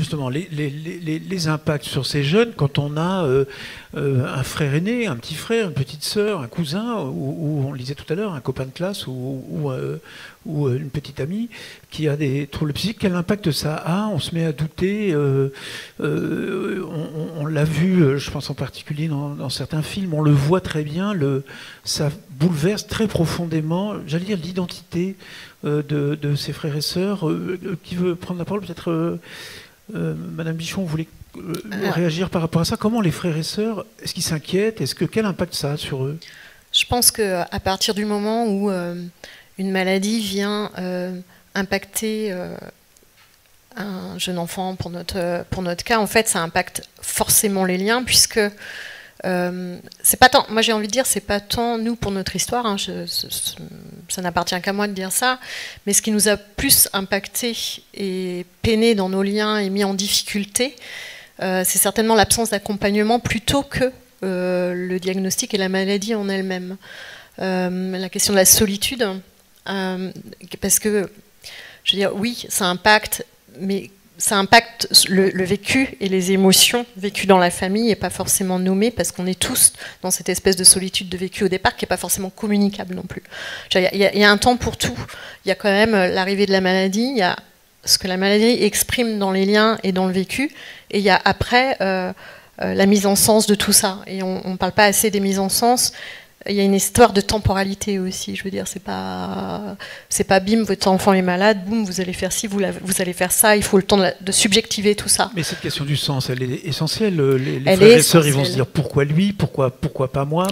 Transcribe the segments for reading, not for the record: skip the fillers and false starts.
justement, les impacts sur ces jeunes, quand on a un frère aîné, un petit frère, une petite sœur, un cousin, ou on le disait tout à l'heure, un copain de classe ou une petite amie qui a des troubles psychiques, quel impact ça a? On se met à douter. On l'a vu, je pense en particulier dans certains films, on le voit très bien, ça bouleverse très profondément, j'allais dire, l'identité de ses frères et sœurs. Qui veut prendre la parole? Peut-être Madame Bichon, vous voulez réagir par rapport à ça? Comment les frères et sœurs, est-ce qu'ils s'inquiètent? Quel impact ça a sur eux? Je pense qu'à partir du moment où une maladie vient impacter un jeune enfant, pour notre cas, en fait, ça impacte forcément les liens, puisque c'est pas tant, moi j'ai envie de dire, c'est pas tant nous pour notre histoire, hein, ça n'appartient qu'à moi de dire ça, mais ce qui nous a plus impacté et peiné dans nos liens et mis en difficulté, c'est certainement l'absence d'accompagnement plutôt que le diagnostic et la maladie en elle-même. La question de la solitude, parce que, je veux dire, oui, ça impacte, mais ça impacte le vécu et les émotions vécues dans la famille et pas forcément nommées, parce qu'on est tous dans cette espèce de solitude de vécu au départ qui n'est pas forcément communicable non plus. Il y a un temps pour tout. Il y a quand même l'arrivée de la maladie, il y a ce que la maladie exprime dans les liens et dans le vécu, et il y a après la mise en sens de tout ça. Et on ne parle pas assez des mises en sens. Il y a une histoire de temporalité aussi, je veux dire, c'est pas bim, votre enfant est malade, boum, vous allez faire ci, vous allez faire ça, il faut le temps de subjectiver tout ça. Mais cette question du sens, elle est essentielle. Les frères et sœurs, ils vont se dire pourquoi lui, pourquoi pas moi,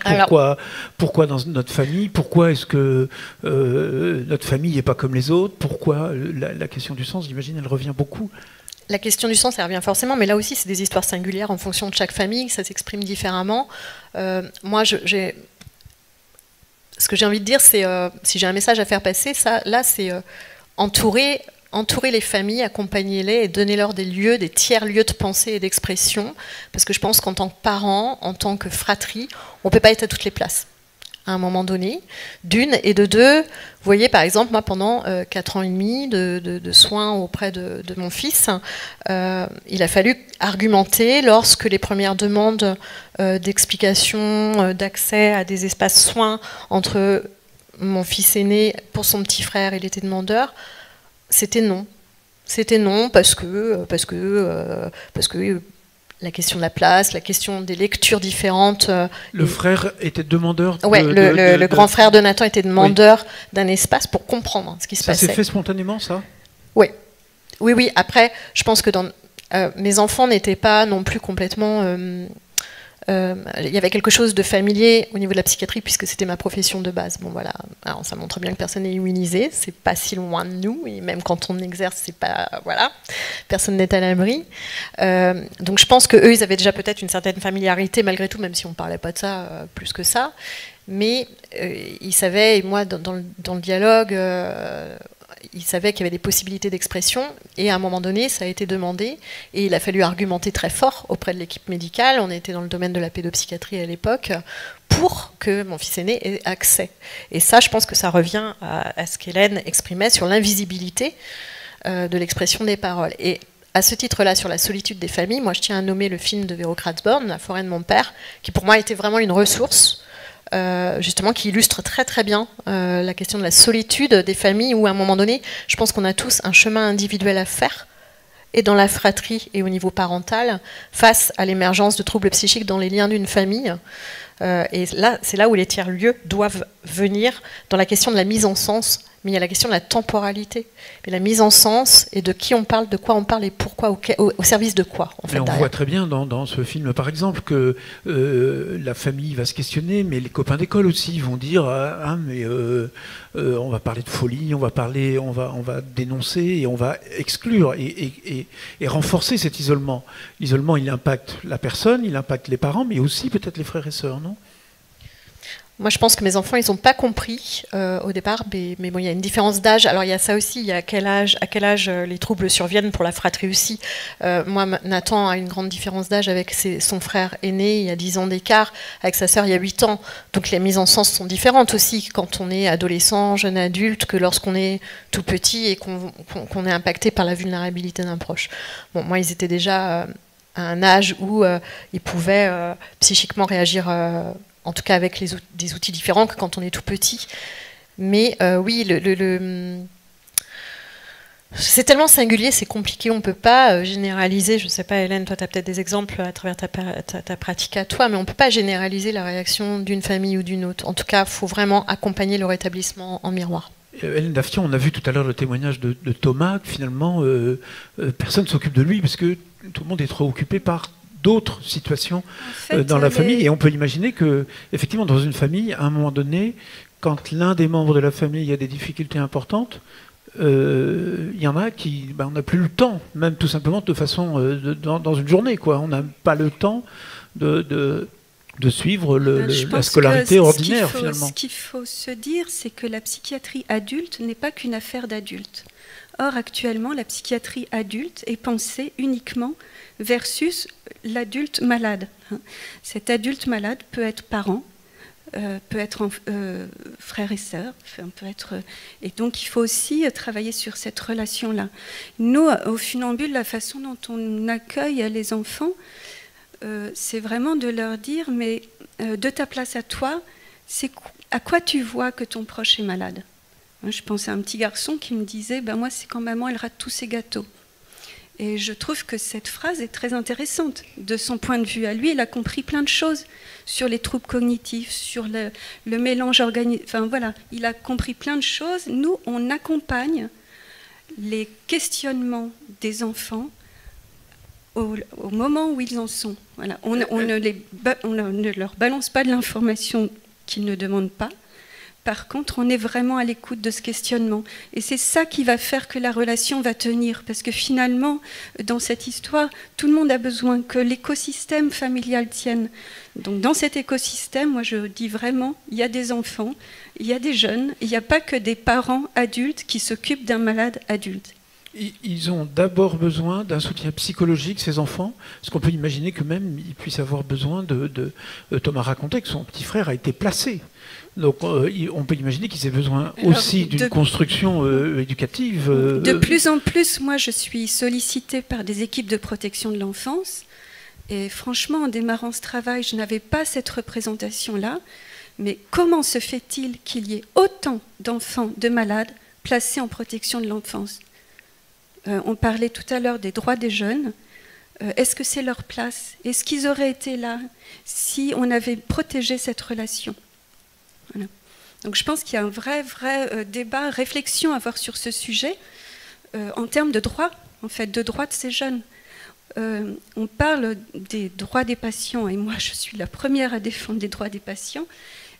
pourquoi dans notre famille, pourquoi est-ce que notre famille n'est pas comme les autres, pourquoi la question du sens, j'imagine, elle revient beaucoup. La question du sens, elle revient forcément, mais là aussi, c'est des histoires singulières en fonction de chaque famille, ça s'exprime différemment. Moi, ce que j'ai envie de dire, c'est, si j'ai un message à faire passer, c'est entourer les familles, accompagner-les et donner-leur des lieux, des tiers lieux de pensée et d'expression, parce que je pense qu'en tant que parents, en tant que fratrie, on ne peut pas être à toutes les places à un moment donné, d'une, et de deux, vous voyez, par exemple, moi, pendant 4 ans et demi de soins auprès de mon fils, il a fallu argumenter lorsque les premières demandes d'explication, d'accès à des espaces soins entre mon fils aîné pour son petit frère, il était demandeur, c'était non. C'était non parce que la question de la place, la question des lectures différentes. Le frère était demandeur. Oui, le grand frère de Nathan était demandeur d'un espace pour comprendre ce qui se passait. Ça s'est fait spontanément, ça? Oui. Oui. Après, je pense que mes enfants n'étaient pas non plus complètement... il y avait quelque chose de familier au niveau de la psychiatrie, puisque c'était ma profession de base. Bon, voilà. Alors, ça montre bien que personne n'est immunisé, c'est pas si loin de nous, et même quand on exerce, c'est pas... Voilà, personne n'est à l'abri. Donc je pense qu'eux, ils avaient déjà peut-être une certaine familiarité, malgré tout, même si on ne parlait pas de ça plus que ça. Mais ils savaient, et moi, dans le dialogue... il savait qu'il y avait des possibilités d'expression, et à un moment donné, ça a été demandé, et il a fallu argumenter très fort auprès de l'équipe médicale, on était dans le domaine de la pédopsychiatrie à l'époque, pour que mon fils aîné ait accès. Et ça, je pense que ça revient à ce qu'Hélène exprimait sur l'invisibilité de l'expression des paroles. Et à ce titre-là, sur la solitude des familles, moi je tiens à nommer le film de Véro Kratzborn, La forêt de mon père, qui pour moi était vraiment une ressource, justement, qui illustre très très bien la question de la solitude des familles, où à un moment donné, je pense qu'on a tous un chemin individuel à faire, et dans la fratrie et au niveau parental, face à l'émergence de troubles psychiques dans les liens d'une famille. Et là, c'est là où les tiers-lieux doivent venir dans la question de la mise en sens, mais il y a la question de la temporalité. Et la mise en sens et de qui on parle, de quoi on parle et pourquoi, au service de quoi. En fait, on voit très bien dans ce film, par exemple, que la famille va se questionner, mais les copains d'école aussi vont dire on va parler de folie, on va dénoncer et on va exclure et renforcer cet isolement. L'isolement, il impacte la personne, il impacte les parents, mais aussi peut-être les frères et sœurs, non ? Moi, je pense que mes enfants, ils n'ont pas compris au départ, mais bon, il y a une différence d'âge. Alors, il y a ça aussi, il y a à quel âge les troubles surviennent pour la fratrie aussi. Moi, Nathan a une grande différence d'âge avec son frère aîné, il y a 10 ans d'écart, avec sa sœur, il y a 8 ans. Donc, les mises en sens sont différentes aussi quand on est adolescent, jeune adulte, que lorsqu'on est tout petit et qu'on est impacté par la vulnérabilité d'un proche. Bon, moi, ils étaient déjà à un âge où ils pouvaient psychiquement réagir en tout cas avec des outils différents que quand on est tout petit. Mais oui, c'est tellement singulier, c'est compliqué, on ne peut pas généraliser. Je ne sais pas, Hélène, toi, tu as peut-être des exemples à travers ta pratique à toi, mais on ne peut pas généraliser la réaction d'une famille ou d'une autre. En tout cas, il faut vraiment accompagner le rétablissement en miroir. Hélène Daftian, on a vu tout à l'heure le témoignage de Thomas, que finalement, personne ne s'occupe de lui, parce que tout le monde est trop occupé par d'autres situations dans la famille. Et on peut imaginer que, effectivement, dans une famille, à un moment donné, quand l'un des membres de la famille a des difficultés importantes, il y en a qui, on n'a plus le temps, même tout simplement de façon dans une journée, quoi. On n'a pas le temps de suivre la scolarité ordinaire, finalement. Ce qu'il faut se dire, c'est que la psychiatrie adulte n'est pas qu'une affaire d'adultes. Or, actuellement, la psychiatrie adulte est pensée uniquement versus l'adulte malade. Cet adulte malade peut être parent, peut être frère et sœur, peut être, et donc il faut aussi travailler sur cette relation-là. Nous, au Funambule, la façon dont on accueille les enfants, c'est vraiment de leur dire, mais de ta place à toi, à quoi tu vois que ton proche est malade? Je pensais à un petit garçon qui me disait, moi c'est quand maman elle rate tous ses gâteaux. Et je trouve que cette phrase est très intéressante. De son point de vue à lui, il a compris plein de choses sur les troubles cognitifs, sur le mélange organisé. Enfin voilà, il a compris plein de choses. Nous, on accompagne les questionnements des enfants au moment où ils en sont. Voilà. On ne leur balance pas de l'information qu'ils ne demandent pas. Par contre, on est vraiment à l'écoute de ce questionnement. Et c'est ça qui va faire que la relation va tenir. Parce que finalement, dans cette histoire, tout le monde a besoin que l'écosystème familial tienne. Donc dans cet écosystème, moi je dis vraiment, il y a des enfants, il y a des jeunes, il n'y a pas que des parents adultes qui s'occupent d'un malade adulte. Ils ont d'abord besoin d'un soutien psychologique, ces enfants, parce qu'on peut imaginer que même ils puissent avoir besoin Thomas racontait que son petit frère a été placé. Donc on peut imaginer qu'ils aient besoin aussi d'une construction éducative. De plus en plus, moi je suis sollicitée par des équipes de protection de l'enfance. Et franchement, en démarrant ce travail, je n'avais pas cette représentation-là. Mais comment se fait-il qu'il y ait autant d'enfants, de malades, placés en protection de l'enfance? On parlait tout à l'heure des droits des jeunes. Est-ce que c'est leur place? Est-ce qu'ils auraient été là si on avait protégé cette relation? Voilà. Donc je pense qu'il y a un vrai débat, réflexion à avoir sur ce sujet en termes de droits, en fait, de droits de ces jeunes. On parle des droits des patients, et moi je suis la première à défendre les droits des patients,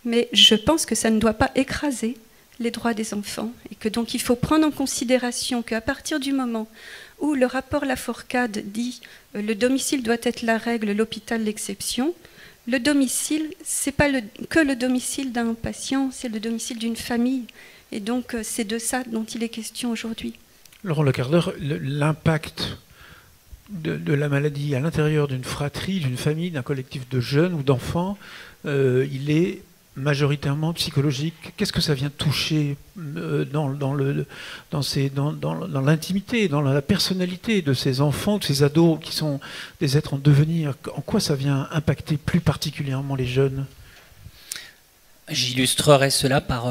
mais je pense que ça ne doit pas écraser les droits des enfants, et que donc il faut prendre en considération qu'à partir du moment où le rapport Lafourcade dit le domicile doit être la règle, l'hôpital l'exception, le domicile, c'est pas que le domicile d'un patient, c'est le domicile d'une famille, et donc c'est de ça dont il est question aujourd'hui. Laurent Lecardeur, l'impact de la maladie à l'intérieur d'une fratrie, d'une famille, d'un collectif de jeunes ou d'enfants, il est majoritairement psychologique. Qu'est-ce que ça vient toucher dans l'intimité, dans la personnalité de ces enfants, de ces ados qui sont des êtres en devenir? En quoi ça vient impacter plus particulièrement les jeunes? J'illustrerai cela par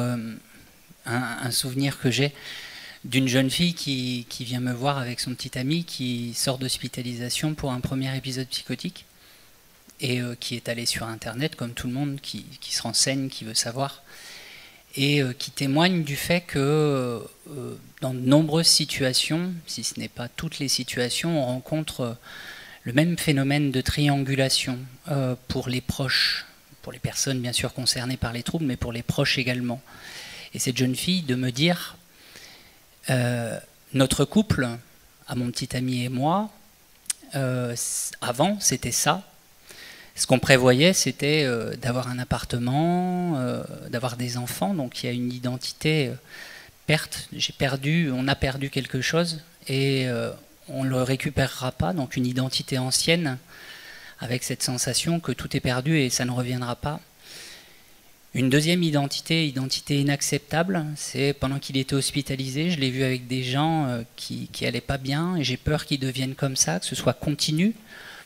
un souvenir que j'ai d'une jeune fille qui vient me voir avec son petit ami qui sort d'hospitalisation pour un premier épisode psychotique et qui est allé sur Internet, comme tout le monde, qui se renseigne, qui veut savoir, et qui témoigne du fait que dans de nombreuses situations, si ce n'est pas toutes les situations, on rencontre le même phénomène de triangulation pour les proches, pour les personnes bien sûr concernées par les troubles, mais pour les proches également. Et cette jeune fille de me dire, notre couple, à mon petit ami et moi, avant c'était ça, Ce qu'on prévoyait, c'était d'avoir un appartement, d'avoir des enfants. Donc il y a une identité perte. On a perdu quelque chose et on ne le récupérera pas. Donc une identité ancienne avec cette sensation que tout est perdu et ça ne reviendra pas. Une deuxième identité inacceptable, c'est pendant qu'il était hospitalisé, je l'ai vu avec des gens qui n'allaient pas bien et j'ai peur qu'ils deviennent comme ça, que ce soit continu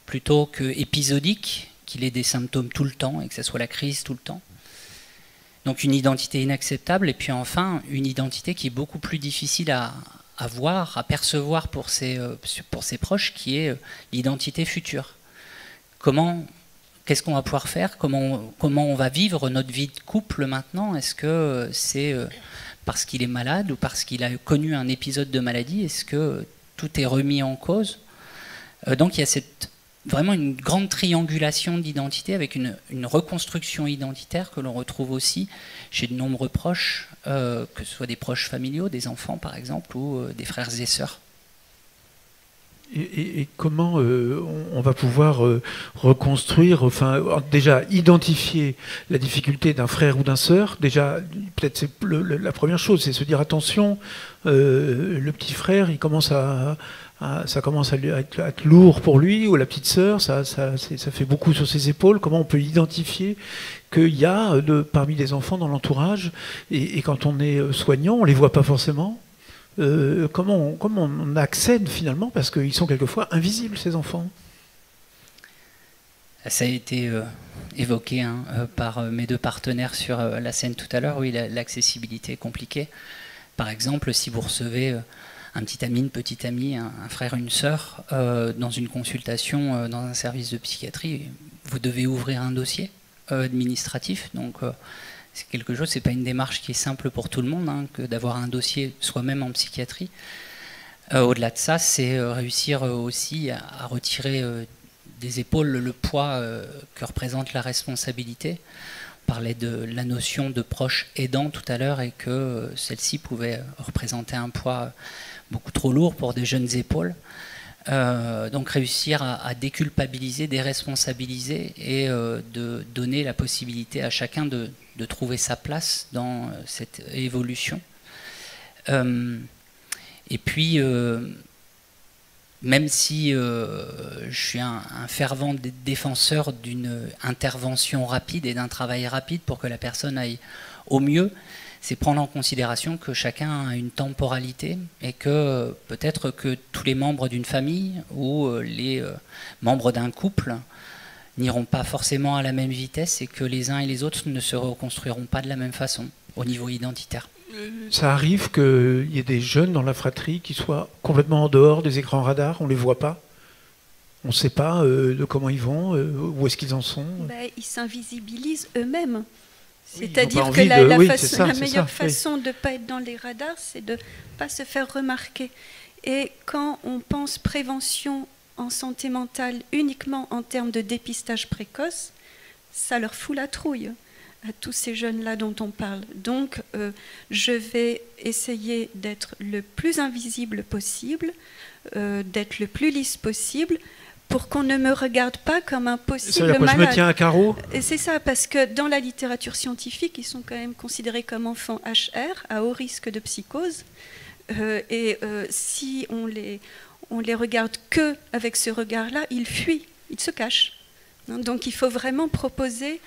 plutôt que épisodique, qu'il ait des symptômes tout le temps et que ce soit la crise tout le temps. Donc une identité inacceptable et puis enfin une identité qui est beaucoup plus difficile à voir, à percevoir pour ses proches, qui est l'identité future. Qu'est-ce qu'on va pouvoir faire? Comment on va vivre notre vie de couple maintenant? Est-ce que c'est parce qu'il est malade ou parce qu'il a connu un épisode de maladie? Est-ce que tout est remis en cause? Donc il y a vraiment une grande triangulation d'identité avec une reconstruction identitaire que l'on retrouve aussi chez de nombreux proches, que ce soit des proches familiaux, des enfants par exemple, ou des frères et sœurs. Et comment on va pouvoir reconstruire, enfin déjà identifier la difficulté d'un frère ou d'un sœur. Déjà, peut-être c'est la première chose, c'est se dire attention, le petit frère, il commence ça commence à être lourd pour lui, ou la petite sœur, ça fait beaucoup sur ses épaules. Comment on peut identifier qu'il y a parmi les enfants dans l'entourage, et quand on est soignant, on les voit pas forcément. Comment on accède finalement, parce qu'ils sont quelquefois invisibles, ces enfants. Ça a été évoqué par mes deux partenaires sur la scène tout à l'heure. Oui, l'accessibilité est compliquée. Par exemple, si vous recevez un petit ami, une petite amie, un frère, une sœur, dans une consultation, dans un service de psychiatrie, vous devez ouvrir un dossier administratif. Donc c'est quelque chose, c'est pas une démarche qui est simple pour tout le monde, que d'avoir un dossier soi-même en psychiatrie. Au-delà de ça, c'est réussir aussi à retirer des épaules le poids que représente la responsabilité. On parlait de la notion de proche aidant tout à l'heure et que celle-ci pouvait représenter un poids beaucoup trop lourd pour des jeunes épaules. Donc réussir à déculpabiliser, déresponsabiliser et de donner la possibilité à chacun de trouver sa place dans cette évolution. Et puis, même si je suis un fervent défenseur d'une intervention rapide et d'un travail rapide pour que la personne aille au mieux, c'est prendre en considération que chacun a une temporalité et que peut-être que tous les membres d'une famille ou les membres d'un couple n'iront pas forcément à la même vitesse et que les uns et les autres ne se reconstruiront pas de la même façon au niveau identitaire. Ça arrive qu'il y ait des jeunes dans la fratrie qui soient complètement en dehors des écrans radars, on ne les voit pas, on ne sait pas de comment ils vont, où est-ce qu'ils en sont. Ils s'invisibilisent eux-mêmes. Oui, c'est-à-dire que la meilleure façon de ne pas être dans les radars, c'est de ne pas se faire remarquer. Et quand on pense prévention en santé mentale uniquement en termes de dépistage précoce, ça leur fout la trouille à tous ces jeunes-là dont on parle. Donc, je vais essayer d'être le plus invisible possible, d'être le plus lisse possible, pour qu'on ne me regarde pas comme un possible malade. Je me tiens à carreau. Et c'est ça, parce que dans la littérature scientifique, ils sont quand même considérés comme enfants HR, à haut risque de psychose. Si on les regarde que avec ce regard-là, ils fuient, ils se cachent. Donc il faut vraiment proposer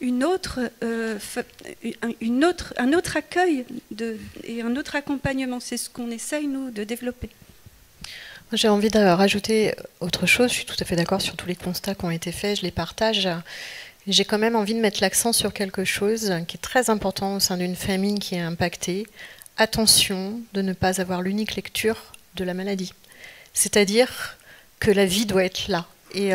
un autre accueil et un autre accompagnement. C'est ce qu'on essaye, nous, de développer. J'ai envie de rajouter autre chose. Je suis tout à fait d'accord sur tous les constats qui ont été faits. Je les partage. J'ai quand même envie de mettre l'accent sur quelque chose qui est très important au sein d'une famille qui est impactée. Attention de ne pas avoir l'unique lecture de la maladie. C'est-à-dire que la vie doit être là. Et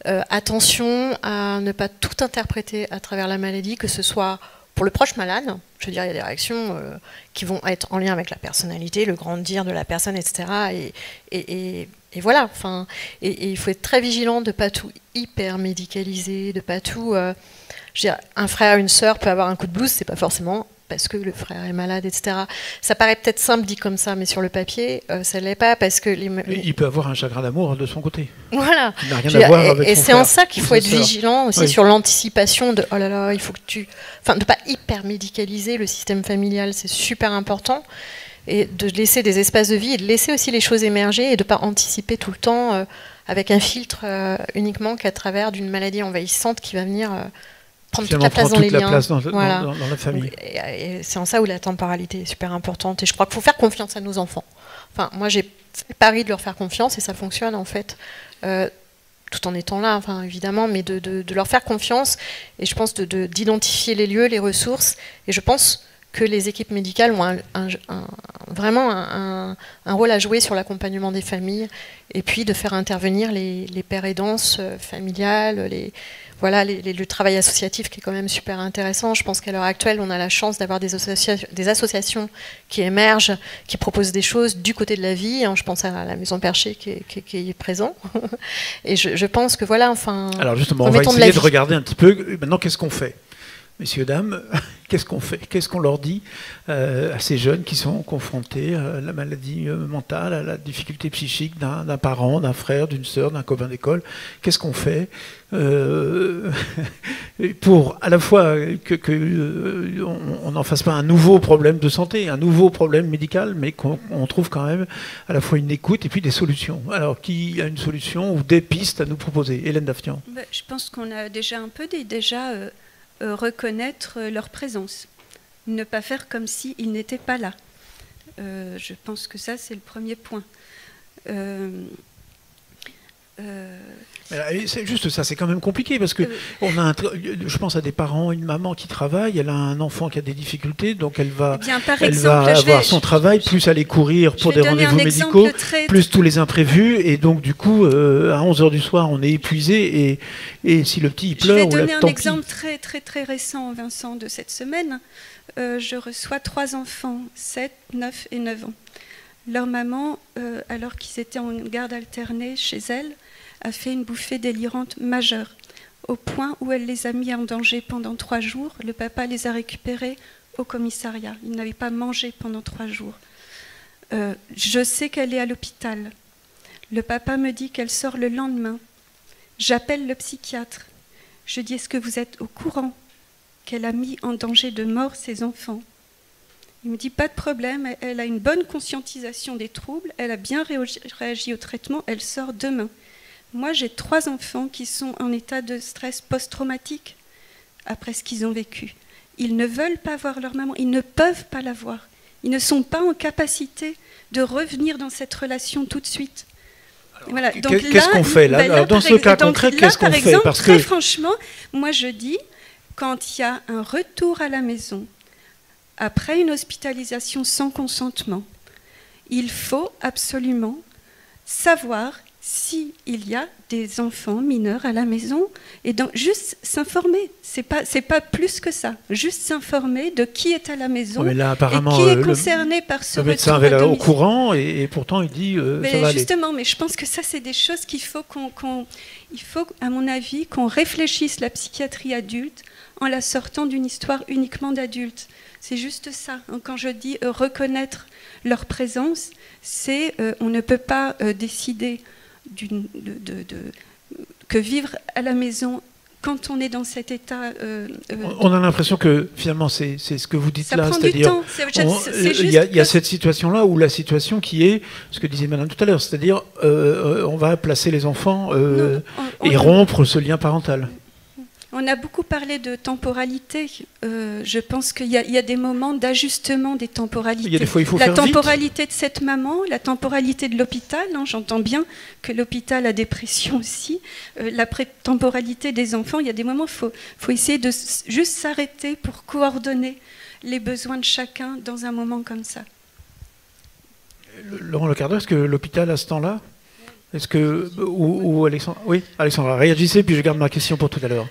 attention à ne pas tout interpréter à travers la maladie, que ce soit pour le proche malade. Je veux dire, il y a des réactions qui vont être en lien avec la personnalité, le grandir de la personne, etc. Et voilà. Enfin, et il faut être très vigilant de ne pas tout hyper médicaliser, de pas tout. Je veux dire, un frère, une sœur peut avoir un coup de blues, c'est pas forcément parce que le frère est malade, etc. Ça paraît peut-être simple dit comme ça, mais sur le papier, ça ne l'est pas parce que il peut avoir un chagrin d'amour de son côté. Voilà. Il n'a rien à voir avec et son c'est frère, en ça qu'il faut être vigilant aussi sur l'anticipation de oh là là, il faut que de ne pas hyper médicaliser le système familial, c'est super important. Et de laisser des espaces de vie et de laisser aussi les choses émerger et de ne pas anticiper tout le temps avec un filtre uniquement qu'à travers d'une maladie envahissante qui va venir prendre toute la place dans les liens. Dans la famille. Et c'est en ça où la temporalité est super importante. Et je crois qu'il faut faire confiance à nos enfants. Enfin, moi, j'ai fait le pari de leur faire confiance et ça fonctionne en fait. Tout en étant là, enfin, évidemment, mais de leur faire confiance. Et je pense d'identifier les lieux, les ressources. Et je pense que les équipes médicales ont vraiment un rôle à jouer sur l'accompagnement des familles et puis de faire intervenir les pères aidances familiales, le travail associatif qui est quand même super intéressant. Je pense qu'à l'heure actuelle, on a la chance d'avoir des associations qui émergent, qui proposent des choses du côté de la vie. Je pense à la Maison Perchée qui est présent. Et je pense que voilà, enfin... Alors justement, on va essayer de regarder un petit peu, maintenant, qu'est-ce qu'on fait ? Messieurs, dames, qu'est-ce qu'on fait? Qu'est-ce qu'on leur dit à ces jeunes qui sont confrontés à la maladie mentale, à la difficulté psychique d'un parent, d'un frère, d'une sœur, d'un copain d'école? Qu'est-ce qu'on fait pour à la fois on n'en fasse pas un nouveau problème de santé, un nouveau problème médical, mais qu'on trouve quand même à la fois une écoute et puis des solutions. Alors, qui a une solution ou des pistes à nous proposer? Hélène Daftian. Je pense qu'on a déjà un peu reconnaître leur présence, ne pas faire comme s'ils n'étaient pas là. Je pense que ça, c'est le premier point. C'est juste ça, c'est quand même compliqué parce que je pense à des parents, une maman qui travaille, elle a un enfant qui a des difficultés, donc elle va avoir son travail, plus aller courir pour des rendez-vous médicaux, plus tous les imprévus, et donc du coup, à 11h du soir, on est épuisé, et si le petit il pleure... Je vais donner un exemple très, très, très récent, Vincent, de cette semaine. Je reçois 3 enfants, 7, 9 et 9 ans. Leur maman, alors qu'ils étaient en garde alternée chez elle, a fait une bouffée délirante majeure, au point où elle les a mis en danger pendant 3 jours. Le papa les a récupérés au commissariat. Ils n'avaient pas mangé pendant 3 jours. Je sais qu'elle est à l'hôpital. Le papa me dit qu'elle sort le lendemain. J'appelle le psychiatre. Je dis, est-ce que vous êtes au courant qu'elle a mis en danger de mort ses enfants? Il me dit, pas de problème, elle a une bonne conscientisation des troubles, elle a bien réagi au traitement, elle sort demain. Moi, j'ai 3 enfants qui sont en état de stress post-traumatique après ce qu'ils ont vécu. Ils ne veulent pas voir leur maman, ils ne peuvent pas la voir. Ils ne sont pas en capacité de revenir dans cette relation tout de suite. Voilà. Qu'est-ce qu'on fait là, dans ce cas concret, qu'est-ce qu'on fait? Parce que franchement, moi je dis, quand il y a un retour à la maison, après une hospitalisation sans consentement, il faut absolument savoir s'il y a des enfants mineurs à la maison, et donc juste s'informer, c'est pas plus que ça, juste s'informer de qui est à la maison, mais là, apparemment, et qui est concerné par ce retour à domicile. Le médecin avait au courant, et pourtant il dit ça va aller. Justement, mais je pense que ça c'est des choses qu'il faut il faut, à mon avis, qu'on réfléchisse la psychiatrie adulte en la sortant d'une histoire uniquement d'adultes. C'est juste ça. Quand je dis reconnaître leur présence, c'est on ne peut pas décider que vivre à la maison quand on est dans cet état... on a l'impression que finalement c'est ce que vous dites ça là, prend c'est-à-dire il y a cette situation-là, ou la situation qui est, ce que disait Madame tout à l'heure, c'est-à-dire on va placer les enfants et rompre ce lien parental. On a beaucoup parlé de temporalité. Je pense qu'il y a des moments d'ajustement des temporalités. Il y a des fois, il faut la faire temporalité vite. De cette maman, la temporalité de l'hôpital. J'entends bien que l'hôpital a des pressions aussi. La temporalité des enfants. Il y a des moments où il faut essayer de juste s'arrêter pour coordonner les besoins de chacun dans un moment comme ça. Laurent Lecardeur, est-ce que l'hôpital à ce temps-là? Est-ce que ou Alexandra, oui, Alexandra, réagissez, puis je garde ma question pour tout à l'heure.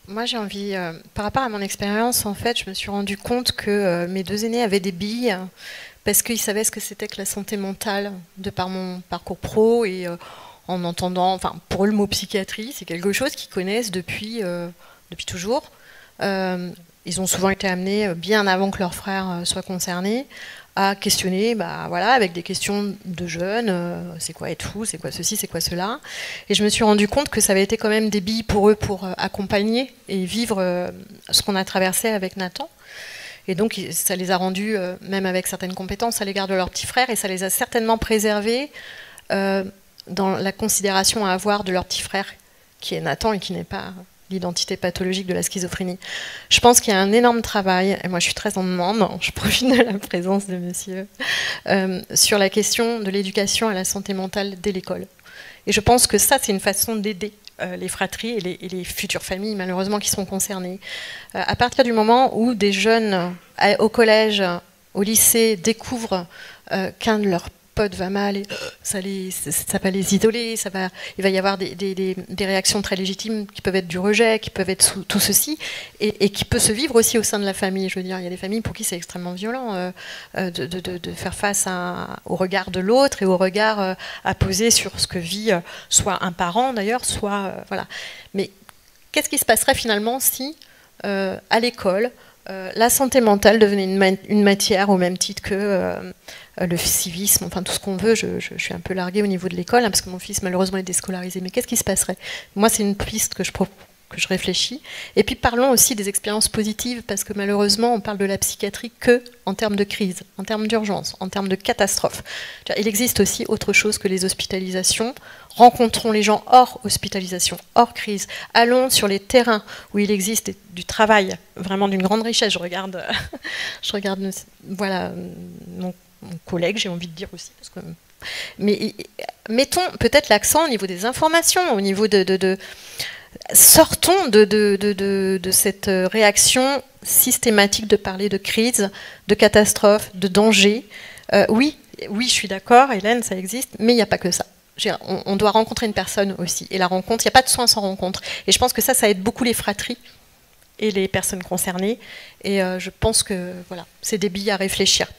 Moi, j'ai envie, par rapport à mon expérience, en fait, je me suis rendu compte que mes 2 aînés avaient des billes parce qu'ils savaient ce que c'était que la santé mentale, de par mon parcours pro, et en entendant, enfin, pour eux, le mot psychiatrie, c'est quelque chose qu'ils connaissent depuis toujours. ils ont souvent été amenés, bien avant que leurs frères soient concernés, à questionner, voilà, avec des questions de jeunes, c'est quoi être fou, c'est quoi ceci, c'est quoi cela. Et je me suis rendu compte que ça avait été quand même des billes pour eux pour accompagner et vivre ce qu'on a traversé avec Nathan. Et donc ça les a rendus, même avec certaines compétences, à l'égard de leurs petits frères, et ça les a certainement préservés dans la considération à avoir de leur petit frère, qui est Nathan et qui n'est pas l'identité pathologique de la schizophrénie. Je pense qu'il y a un énorme travail, et moi je suis très en demande, je profite de la présence de monsieur, sur la question de l'éducation à la santé mentale dès l'école. Et je pense que ça, c'est une façon d'aider les fratries et les futures familles, malheureusement, qui sont concernées. À partir du moment où des jeunes au collège, au lycée, découvrent qu'un de leurs potes va mal, et ça va les isoler, il va y avoir des réactions très légitimes qui peuvent être du rejet, qui peuvent être tout ceci, et qui peut se vivre aussi au sein de la famille. Je veux dire, il y a des familles pour qui c'est extrêmement violent de faire face au regard de l'autre et au regard à poser sur ce que vit soit un parent d'ailleurs, soit voilà. Mais qu'est-ce qui se passerait finalement si à l'école la santé mentale devenait une matière au même titre que le civisme, enfin tout ce qu'on veut. Je suis un peu larguée au niveau de l'école, parce que mon fils malheureusement est déscolarisé. Mais qu'est-ce qui se passerait? Moi, c'est une piste que je réfléchis. Et puis parlons aussi des expériences positives, parce que malheureusement, on parle de la psychiatrie que en termes de crise, en termes d'urgence, en termes de catastrophe. Il existe aussi autre chose que les hospitalisations. Rencontrons les gens hors hospitalisation, hors crise. Allons sur les terrains où il existe du travail, vraiment d'une grande richesse. Je regarde voilà, mon collègue, j'ai envie de dire aussi. Parce que, mais mettons peut-être l'accent au niveau des informations, au niveau sortons de cette réaction systématique de parler de crise, de catastrophe, de danger. Oui, je suis d'accord, Hélène, ça existe, mais il n'y a pas que ça. On doit rencontrer une personne aussi. Et la rencontre, il n'y a pas de soin sans rencontre. Et je pense que ça aide beaucoup les fratries et les personnes concernées. Et je pense que voilà, c'est des billes à réfléchir.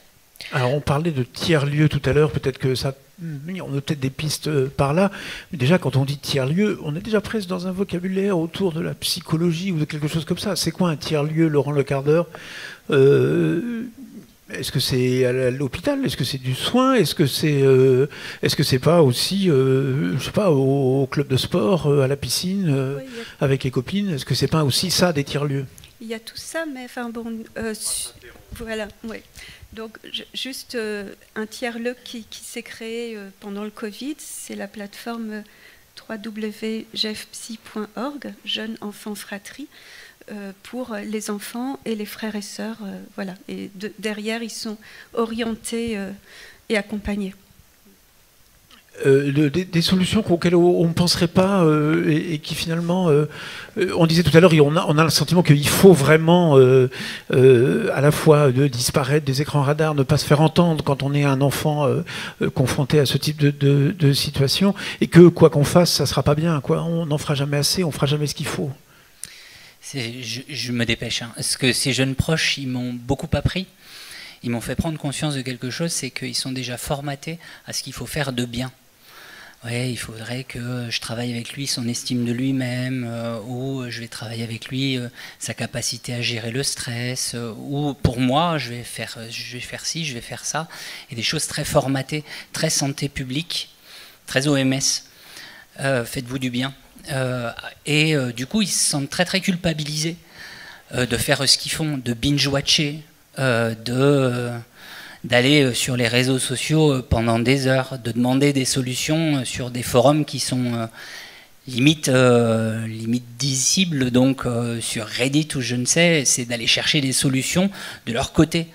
Alors on parlait de tiers-lieu tout à l'heure, peut-être que ça, on a peut-être des pistes par là. Mais déjà, quand on dit tiers-lieu, on est déjà presque dans un vocabulaire autour de la psychologie ou de quelque chose comme ça. C'est quoi un tiers-lieu, Laurent Lecardeur? Est-ce que c'est à l'hôpital? Est-ce que c'est du soin? Est-ce que c'est pas aussi, je sais pas, au club de sport, à la piscine, avec les copines? Est-ce que c'est pas aussi ça, des tiers-lieux? Il y a tout ça, mais enfin bon, voilà, oui. Donc juste un tiers-lieu qui s'est créé pendant le Covid, c'est la plateforme www.jeffpsy.org, Jeunes Enfants Fratrie, pour les enfants et les frères et sœurs. Voilà. Et derrière, ils sont orientés et accompagnés. Des solutions auxquelles on ne penserait pas et qui finalement, on disait tout à l'heure, on a le sentiment qu'il faut vraiment à la fois disparaître des écrans radars, ne pas se faire entendre quand on est un enfant confronté à ce type de situation, et que quoi qu'on fasse, ça ne sera pas bien, quoi. On n'en fera jamais assez, on ne fera jamais ce qu'il faut. Je me dépêche, hein. Parce que ces jeunes proches, ils m'ont beaucoup appris. Ils m'ont fait prendre conscience de quelque chose, c'est qu'ils sont déjà formatés à ce qu'il faut faire de bien. Ouais, il faudrait que je travaille avec lui son estime de lui-même, ou je vais travailler avec lui sa capacité à gérer le stress, ou pour moi, je vais faire ci, je vais faire ça. Et des choses très formatées, très santé publique, très OMS. Faites-vous du bien. Du coup, ils se sentent très très culpabilisés de faire ce qu'ils font, de binge-watcher, d'aller sur les réseaux sociaux pendant des heures, de demander des solutions sur des forums qui sont limite discibles, donc sur Reddit ou je ne sais, c'est d'aller chercher des solutions de leur côté.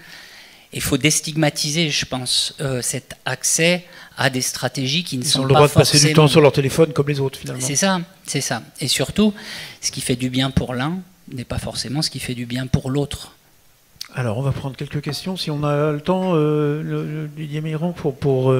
Il faut déstigmatiser, je pense, cet accès à des stratégies qui ne sont pas forcément... Ils ont le droit de passer du temps sur leur téléphone comme les autres, finalement. C'est ça, c'est ça. Et surtout, ce qui fait du bien pour l'un n'est pas forcément ce qui fait du bien pour l'autre. Alors, on va prendre quelques questions, si on a le temps, Didier Meyran, pour